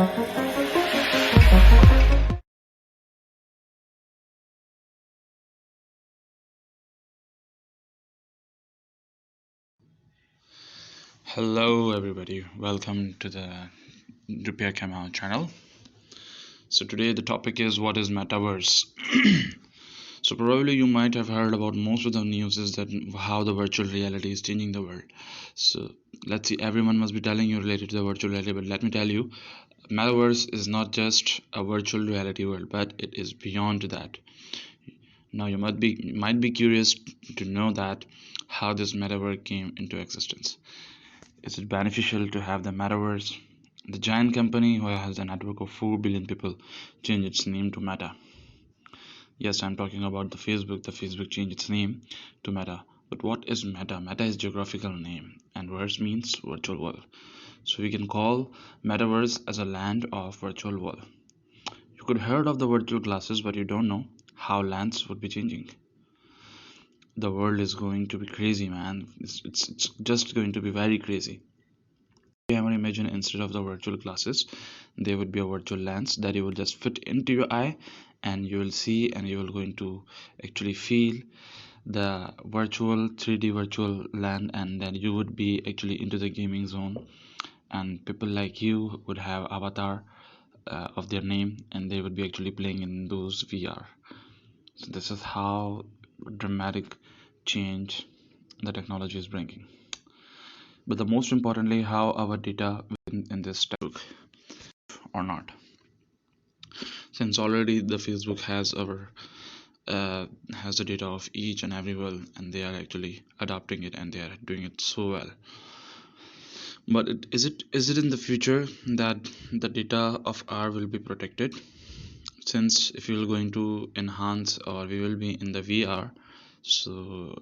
Hello, everybody. Welcome to the Repair Camera channel. So today the topic is what is metaverse. So probably you might have heard about most of the news is that how the virtual reality is changing the world. So let's see, everyone must be telling you related to the virtual reality, but let me tell you, metaverse is not just a virtual reality world, but it is beyond that. Now you might be curious to know that how this metaverse came into existence. Is it beneficial to have the metaverse? The giant company who has a network of 4 billion people changed its name to Meta. Yes, I'm talking about the Facebook. The Facebook changed its name to Meta. But what is Meta? Meta is geographical name and verse means virtual world. So we can call metaverse as a land of virtual world. You could heard of the virtual glasses, but you don't know how lands would be changing. The world is going to be crazy, man. It's just going to be very crazy. Ever imagine instead of the virtual glasses there would be a virtual lens that you will just fit into your eye and you will see and you will going to actually feel the virtual 3D virtual land, and then you would be actually into the gaming zone and people like you would have avatar of their name and they would be actually playing in those VR. So this is how dramatic change the technology is bringing. But the most importantly, how our data in this book or not. Since already the Facebook has the data of each and every world, and they are actually adopting it and they are doing it so well. But is it in the future that the data of R will be protected? Since if we are going to enhance or we will be in the VR, so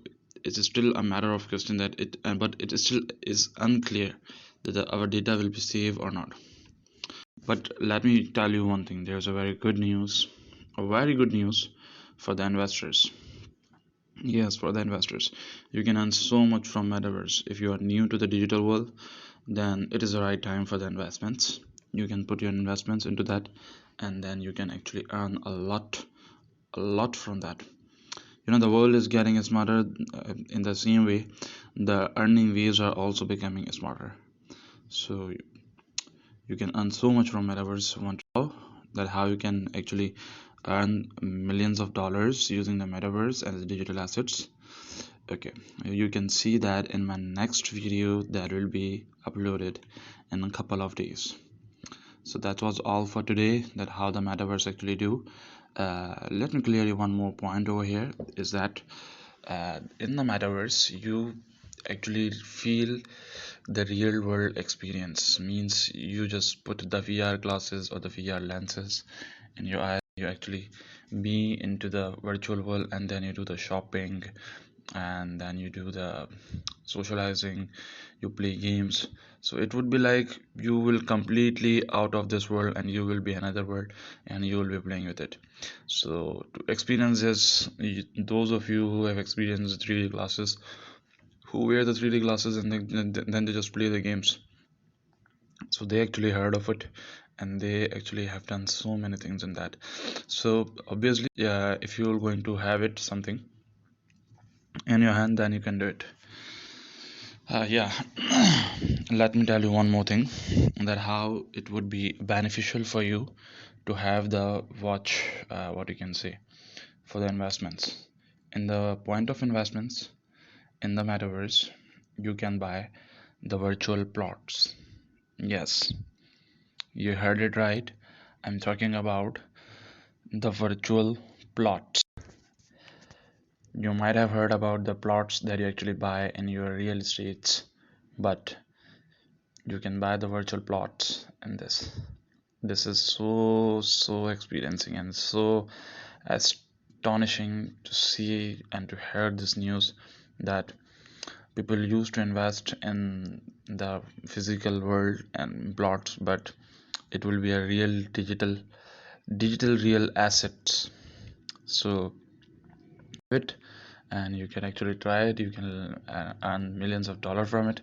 it is still a matter of question that but it is still is unclear that our data will be safe or not. But let me tell you one thing, there's a very good news for the investors. Yes, for the investors, you can earn so much from metaverse. If you are new to the digital world, then it is the right time for the investments. You can put your investments into that and then you can actually earn a lot from that. The world is getting smarter. In the same way the earning ways are also becoming smarter. So you can earn so much from metaverse. Want to know that how you can actually earn millions of dollars using the metaverse as digital assets? Okay, you can see that in my next video that will be uploaded in a couple of days. So that was all for today, that how the metaverse actually do. Let me clear you one more point over here, is that in the metaverse you actually feel the real world experience. Means you just put the VR glasses or the VR lenses in your eye, you actually be into the virtual world and then you do the shopping and then you do the socializing, you play games. So it would be like you will completely out of this world and you will be another world and you will be playing with it. So to experience this, those of you who have experienced 3D glasses, who wear the 3D glasses and then they just play the games, so they actually heard of it and they actually have done so many things in that. So obviously, yeah, if you're going to have it something in your hand, then you can do it. Yeah. Let me tell you one more thing, that how it would be beneficial for you to have the watch, what you can say, for the investments. In the point of investments in the metaverse, you can buy the virtual plots. Yes, you heard it right. I'm talking about the virtual plots. You might have heard about the plots that you actually buy in your real estates, but you can buy the virtual plots in this. This is so experiencing and so astonishing to see and to hear this news, that people used to invest in the physical world and plots, but it will be a real digital real assets. So it, and you can actually try it, you can earn millions of dollars from it.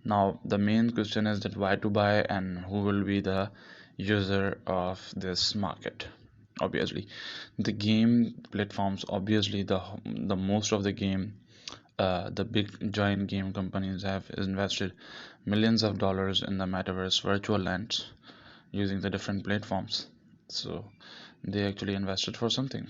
Now the main question is that why to buy and who will be the user of this market. Obviously, the game platforms, obviously the most of the game, the big giant game companies have invested millions of dollars in the metaverse virtual lands using the different platforms. So they actually invested for something,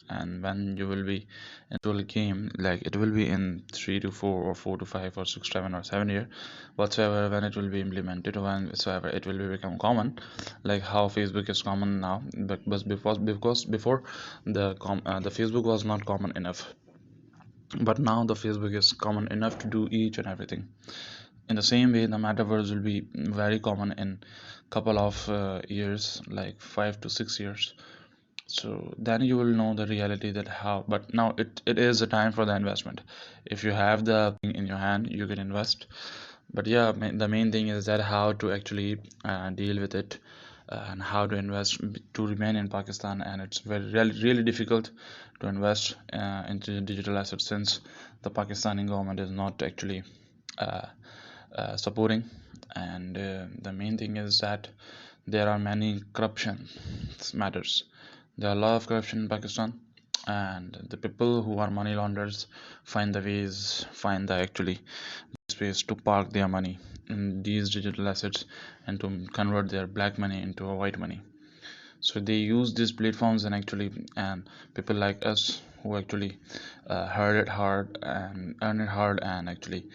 and when you will be into a game, like it will be in 3 to 4 or 4 to 5 or 6 7 or 7 year whatsoever, when it will be implemented, whensoever it will be become common, like how Facebook is common now. But because before the Facebook was not common enough, but now the Facebook is common enough to do each and everything. In the same way, the metaverse will be very common in couple of years, like 5 to 6 years. So then you will know the reality that how. But now it is a time for the investment. If you have the thing in your hand, you can invest. But yeah, the main thing is that how to actually deal with it, and how to invest to remain in Pakistan. And it's very really difficult to invest into digital assets, since the Pakistani government is not actually uh, supporting. And the main thing is that there are many corruption matters. There are a lot of corruption in Pakistan, and the people who are money launderers find the ways, find the actually space to park their money in these digital assets and to convert their black money into a white money. So they use these platforms, and actually, and people like us who actually hard it hard and earn it hard and actually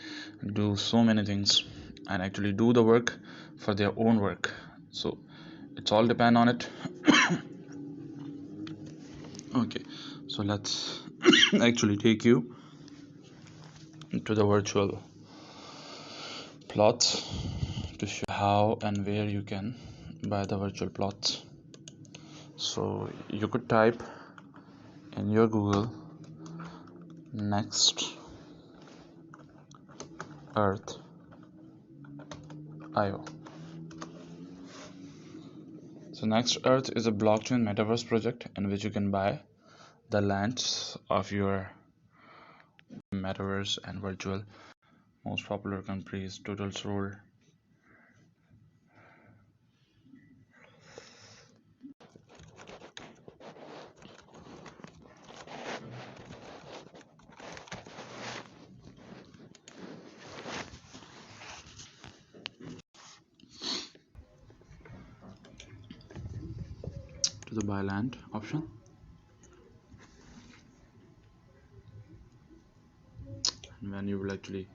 do so many things and actually do the work for their own work. So it's all depend on it. Okay, so let's actually take you to the virtual plots to show how and where you can buy the virtual plots. So you could type in your Google next earth IO. So next earth is a blockchain metaverse project in which you can buy the lands of your metaverse and virtual. Most popular countries total sold. To the buy land option, and when you will actually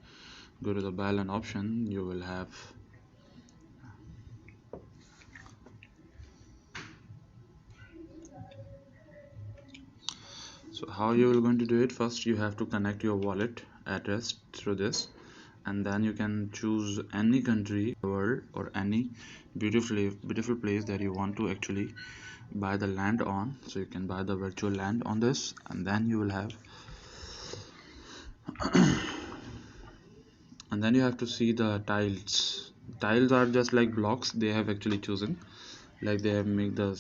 go to the buy land option, you will have so how you are going to do it. First you have to connect your wallet address through this, and then you can choose any country in the world or any beautiful place that you want to actually buy the land on. So you can buy the virtual land on this, and then you will have, and then you have to see the tiles are just like blocks they have actually chosen, like they have made the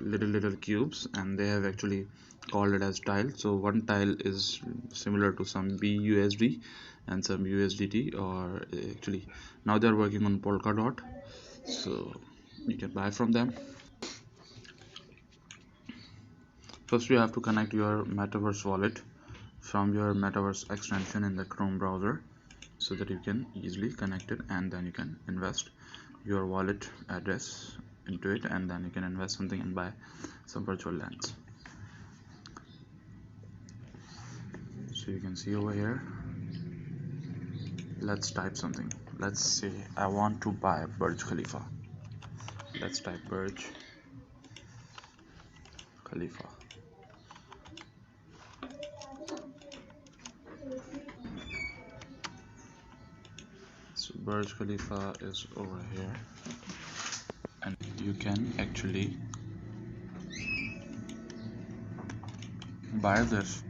little cubes, and they have actually called it as tile. So one tile is similar to some BUSD and some USDT, or actually now they're working on Polkadot, so you can buy from them. First you have to connect your metaverse wallet from your metaverse extension in the Chrome browser, so that you can easily connect it, and then you can invest your wallet address into it, and then you can invest something and buy some virtual lands. So you can see over here, let's type something. Let's say I want to buy Burj Khalifa. Let's type Burj Khalifa. So Burj Khalifa is over here, and you can actually buy this.